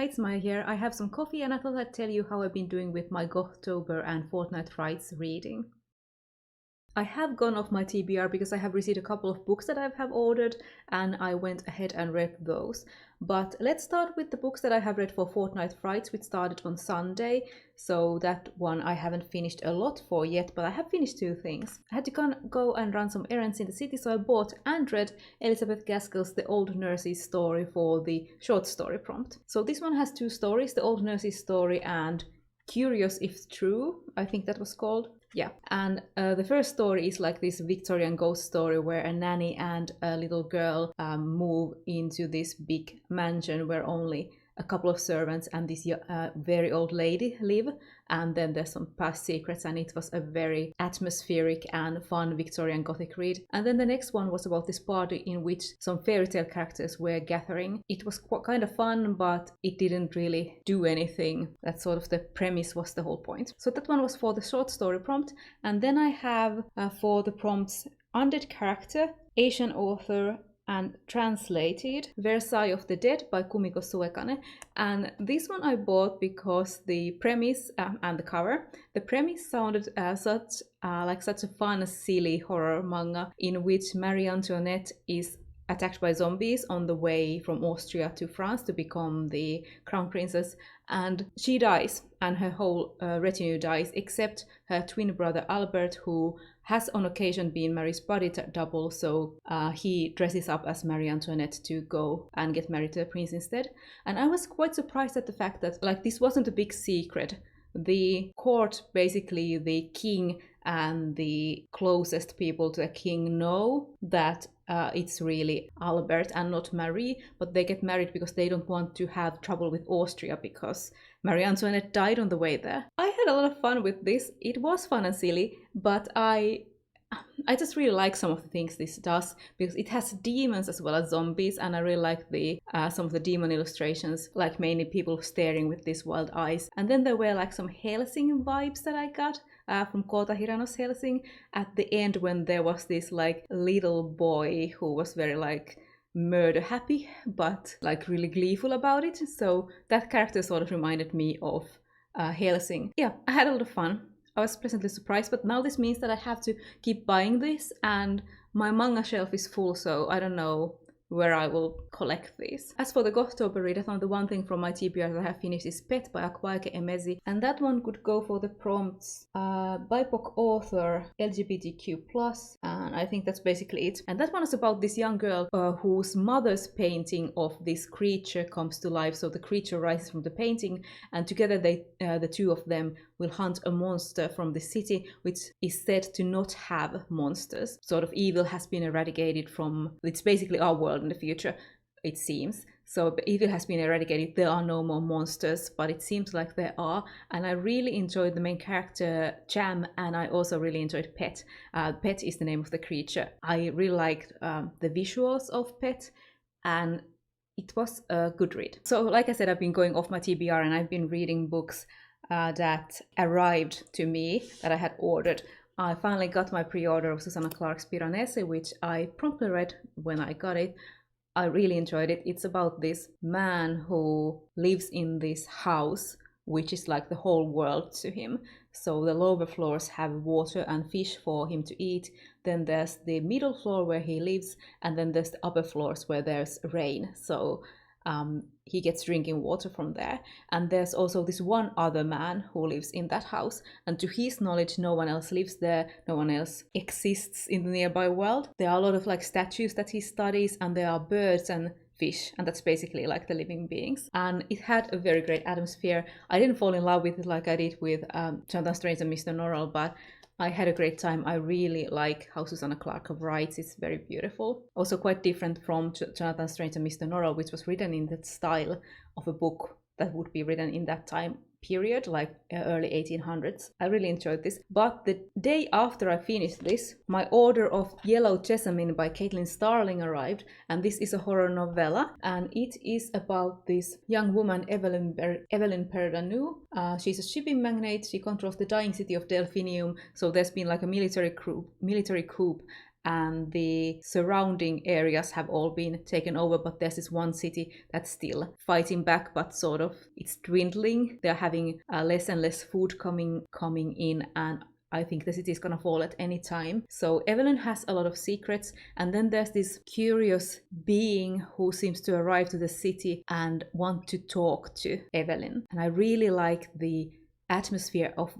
Hi, it's Maya here. I have some coffee and I thought I'd tell you how I've been doing with my Gothtober and Fortnite Frights reading. I have gone off my TBR because I have received a couple of books that I have ordered and I went ahead and read those. But let's start with the books that I have read for Fortnite Frights, which started on Sunday. So that one I haven't finished a lot for yet, but I have finished two things. I had to go and run some errands in the city, so I bought and read Elizabeth Gaskell's The Old Nurse's Story for the short story prompt. So this one has two stories, The Old Nurse's Story and Curious If True, I think that was called. Yeah, and the first story is like this Victorian ghost story where a nanny and a little girl move into this big mansion where only a couple of servants and this very old lady live, and then there's some past secrets, and it was a very atmospheric and fun Victorian Gothic read. And then the next one was about this party in which some fairy tale characters were gathering. It was kind of fun, but it didn't really do anything. That sort of the premise was the whole point. So that one was for the short story prompt. And then I have for the prompts Undead Character, Asian Author, and translated Versailles of the Dead by Kumiko Suekane. And this one I bought because the premise and the cover, the premise sounded such a fun, silly horror manga in which Marie Antoinette is attacked by zombies on the way from Austria to France to become the crown princess, and she dies and her whole retinue dies except her twin brother Albert, who has on occasion been Marie's body double, so he dresses up as Marie Antoinette to go and get married to the prince instead. And I was quite surprised at the fact that this wasn't a big secret. The court, basically the king and the closest people to the king, know that it's really Albert and not Marie, but they get married because they don't want to have trouble with Austria because Marie Antoinette died on the way there. I had a lot of fun with this. It was fun and silly, but I just really like some of the things this does because it has demons as well as zombies, and I really like the some of the demon illustrations, like mainly people staring with these wild eyes. And then there were like some Hellsing vibes that I got from Kota Hirano's Hellsing at the end when there was this like little boy who was very like murder happy but like really gleeful about it. So that character sort of reminded me of Hellsing. Yeah, I had a lot of fun. I was pleasantly surprised, but now this means that I have to keep buying this, and my manga shelf is full, so I don't know where I will collect these. As for the Gothtober readathon, the one thing from my TBR that I have finished is Pet by Akwaeke Emezi, and that one could go for the prompts BIPOC author, LGBTQ+, and I think that's basically it. And that one is about this young girl whose mother's painting of this creature comes to life, so the creature rises from the painting, and together they, the two of them, will hunt a monster from the city, which is said to not have monsters. Sort of evil has been eradicated from, it's basically our world in the future, it seems. So evil has been eradicated, there are no more monsters, but it seems like there are. And I really enjoyed the main character, Jam, and I also really enjoyed Pet. Pet is the name of the creature. I really liked the visuals of Pet, and it was a good read. So like I said, I've been going off my TBR and I've been reading books that arrived to me that I had ordered. I finally got my pre-order of Susanna Clarke's Piranesi, which I promptly read when I got it. I really enjoyed it. It's about this man who lives in this house, which is like the whole world to him. So the lower floors have water and fish for him to eat. Then there's the middle floor where he lives, and then there's the upper floors where there's rain. So he gets drinking water from there. And there's also this one other man who lives in that house, and to his knowledge no one else lives there, no one else exists in the nearby world. There are a lot of like statues that he studies, and there are birds and fish, and that's basically like the living beings. And it had a very great atmosphere. I didn't fall in love with it like I did with Jonathan Strange and Mr. Norrell, but I had a great time. I really like how Susanna Clarke writes. It's very beautiful. Also quite different from Jonathan Strange and Mr. Norrell, which was written in that style of a book that would be written in that time period, like early 1800s. I really enjoyed this. But the day after I finished this, my order of Yellow Jessamine by Caitlin Starling arrived, and this is a horror novella, and it is about this young woman, Evelyn Perdanu. She's a shipping magnate. She controls the dying city of Delphinium, so there's been like a military coup, and the surrounding areas have all been taken over, but there's this one city that's still fighting back, but sort of it's dwindling. They're having less and less food coming in, and I think the city is gonna fall at any time. So Evelyn has a lot of secrets, and then there's this curious being who seems to arrive to the city and want to talk to Evelyn. And I really like the atmosphere of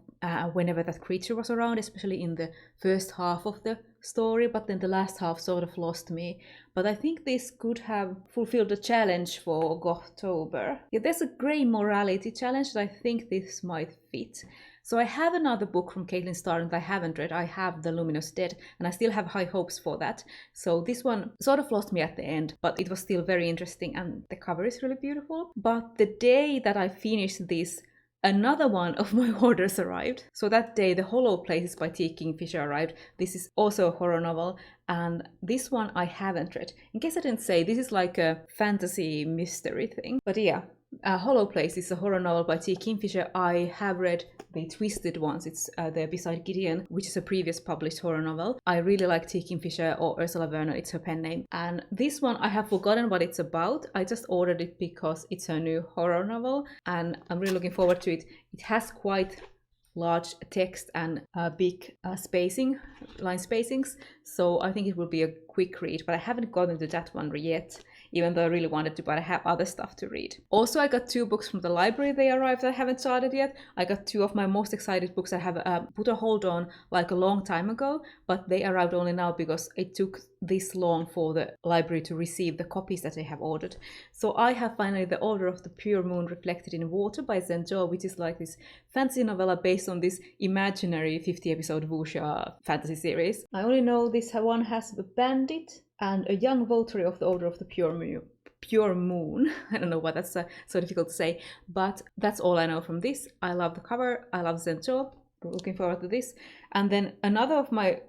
whenever that creature was around, especially in the first half of the story, but then the last half sort of lost me. But I think this could have fulfilled the challenge for Gothtober. Yeah, there's a grey morality challenge that I think this might fit. So I have another book from Caitlin Starr that I haven't read. I have The Luminous Dead, and I still have high hopes for that. So this one sort of lost me at the end, but it was still very interesting, and the cover is really beautiful. But the day that I finished this, another one of my orders arrived. So that day, The Hollow Places by T. Kingfisher arrived. This is also a horror novel, and this one I haven't read. In case I didn't say, this is like a fantasy mystery thing. But yeah, Hollow Place is a horror novel by T. Kingfisher. I have read the Twisted ones. It's There Beside Gideon, which is a previous published horror novel. I really like T. Kingfisher, or Ursula Werner, it's her pen name. And this one, I have forgotten what it's about. I just ordered it because it's her new horror novel, and I'm really looking forward to it. It has quite large text and big line spacings, so I think it will be a quick read, but I haven't gotten to that one yet, even though I really wanted to, but I have other stuff to read. Also, I got 2 books from the library. They arrived. I haven't started yet. I got 2 of my most excited books I have put a hold on like a long time ago, but they arrived only now because it took this long for the library to receive the copies that they have ordered. So I have finally The Order of the Pure Moon Reflected in Water by Zen Zhou, which is like this fantasy novella based on this imaginary 50-episode wuxia fantasy series. I only know this one has a bandit and a young votary of the Order of the Pure Moon. I don't know why that's so difficult to say, but that's all I know from this. I love the cover. I love Zen Zhou. Looking forward to this. And then another of my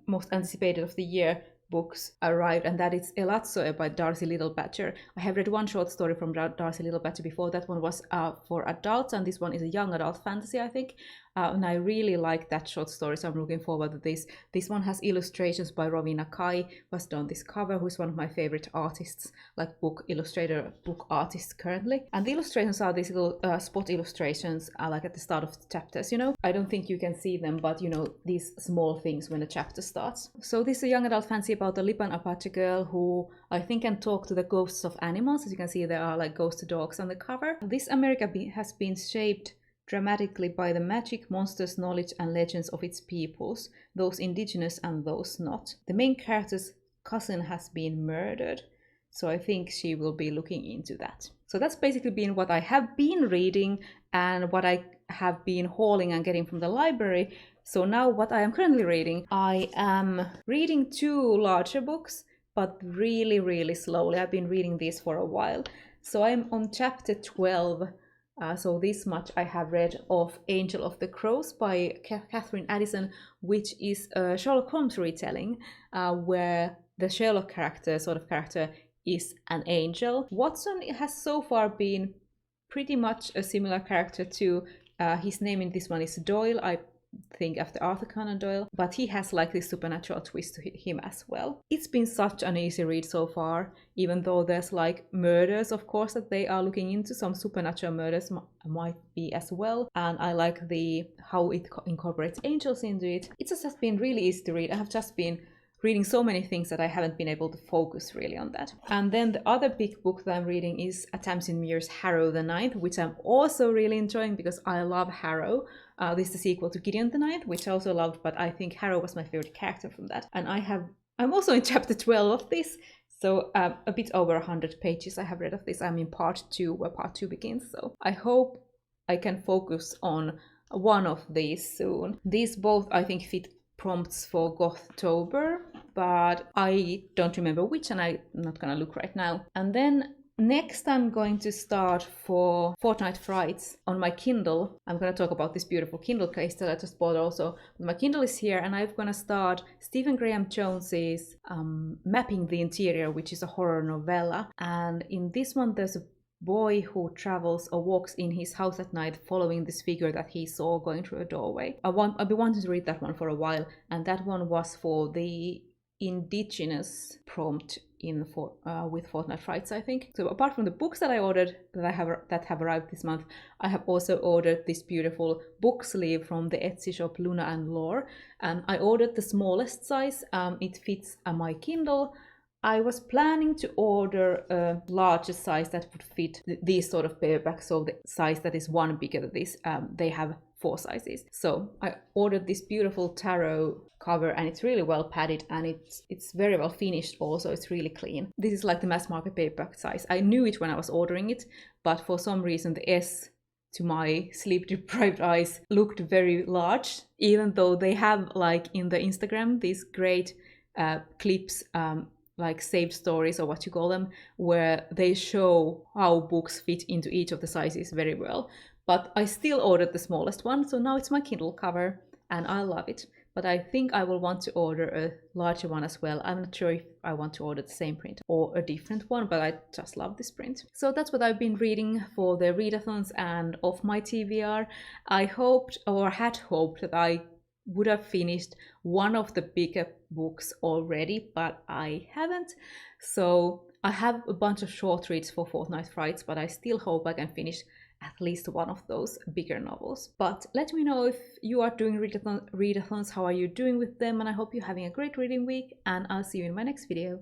most anticipated of the year books arrived, and that is Elazzo by Darcy Little-Badger. I have read one short story from Darcy Little-Badger before. That one was for adults, and this one is a young adult fantasy, I think. And I really like that short story, so I'm looking forward to this. This one has illustrations by Rowena Kai, who has done this cover, who is one of my favorite artists, like book illustrator, book artists currently. And the illustrations are these little spot illustrations, like at the start of the chapters, you know. I don't think you can see them, but you know, these small things when the chapter starts. So this is a young adult fantasy about a Lipan Apache girl who I think can talk to the ghosts of animals. As you can see, there are like ghost dogs on the cover. This America has been shaped dramatically by the magic, monsters, knowledge and legends of its peoples, those indigenous and those not. The main character's cousin has been murdered, so I think she will be looking into that. So that's basically been what I have been reading and what I have been hauling and getting from the library. So now what I am currently reading, I am reading 2 larger books, but really slowly. I've been reading these for a while. So I'm on chapter 12. So this much I have read of Angel of the Crows by Catherine Addison, which is a Sherlock Holmes retelling, where the Sherlock character is an angel. Watson has so far been pretty much a similar character to his name in this one is Doyle, I think after Arthur Conan Doyle, but he has like this supernatural twist to him as well. It's been such an easy read so far, even though there's like murders, of course, that they are looking into. Some supernatural murders might be as well, and I like how it incorporates angels into it. It's just been really easy to read. I have just been reading so many things that I haven't been able to focus really on that. And then the other big book that I'm reading is Tamsin Muir's Harrow the Ninth, which I'm also really enjoying because I love Harrow. This is the sequel to Gideon the Ninth, which I also loved, but I think Harrow was my favorite character from that. And I'm also in chapter 12 of this, so a bit over 100 pages I have read of this. I'm in part 2, where part 2 begins, so I hope I can focus on one of these soon. These both, I think, fit prompts for Gothtober, but I don't remember which, and I'm not gonna look right now. And then next I'm going to start for Fortnight Frights on my Kindle. I'm gonna talk about this beautiful Kindle case that I just bought also. My Kindle is here, and I'm gonna start Stephen Graham Jones's Mapping the Interior, which is a horror novella. And in this one there's a boy who travels or walks in his house at night following this figure that he saw going through a doorway. I've been wanting to read that one for a while, and that one was for the indigenous prompt in with Fortnite Frights, I think. So apart from the books that I ordered that have arrived this month, I have also ordered this beautiful book sleeve from the Etsy shop Luna and Lore, and I ordered the smallest size. It fits my Kindle. I was planning to order a larger size that would fit these sort of paperbacks, so the size that is one bigger than this. They have 4 sizes. So I ordered this beautiful tarot cover, and it's really well padded, and it's very well finished also. It's really clean. This is like the mass market paperback size. I knew it when I was ordering it, but for some reason the S to my sleep deprived eyes looked very large, even though they have, like in the Instagram, these great clips, like saved stories or what you call them, where they show how books fit into each of the sizes very well. But I still ordered the smallest one, so now it's my Kindle cover and I love it. But I think I will want to order a larger one as well. I'm not sure if I want to order the same print or a different one, but I just love this print. So that's what I've been reading for the readathons and off my TBR. I hoped, or had hoped, that I would have finished one of the bigger books already, but I haven't. So I have a bunch of short reads for Fortnite Frights, but I still hope I can finish at least one of those bigger novels. But let me know if you are doing readathons, how are you doing with them, and I hope you're having a great reading week, and I'll see you in my next video.